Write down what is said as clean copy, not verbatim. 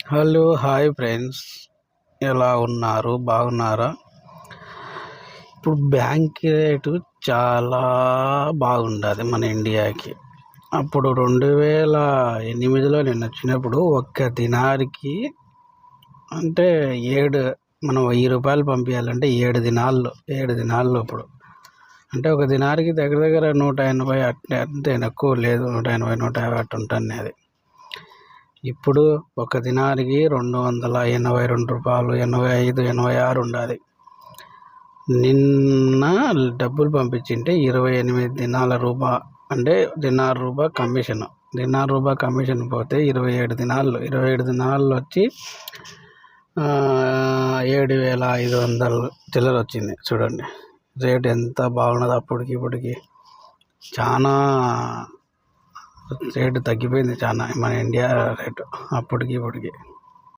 Hello hi friends, ఎలా ఉన్నారు? బాగున్నారా? ఇప్పుడు బ్యాంక్ రేటు చాలా బాగుండదు మన ఇండియాకి. అప్పుడు 2008లో నేను వచ్చినప్పుడు ఒక్క దినారికి అంటే మనం 1000 రూపాయలు పంపించాలంటే 7 దినాల్లో అప్పుడు అంటే ఒక దినారికి దగ్గర దగ్గర 180 అంతే, ఎక్కువ లేదు, 180 150 అట్టు ఉంటుంది. అది ఇప్పుడు ఒక దినారికి 282 రూపాయలు, 85 86 ఉండాలి. నిన్న డబ్బులు పంపించింటే 28 దినాల రూపా అంటే దినార్ రూపా కమిషన్ పోతే 27 దినాలు వచ్చి 7500 చిల్లర వచ్చింది. చూడండి రేట్ ఎంత బాగున్నది. అప్పటికి ఇప్పటికి చాలా రేటు తగ్గిపోయింది, చాలా మన ఇండియా రేటు అప్పటికి ఇప్పటికి.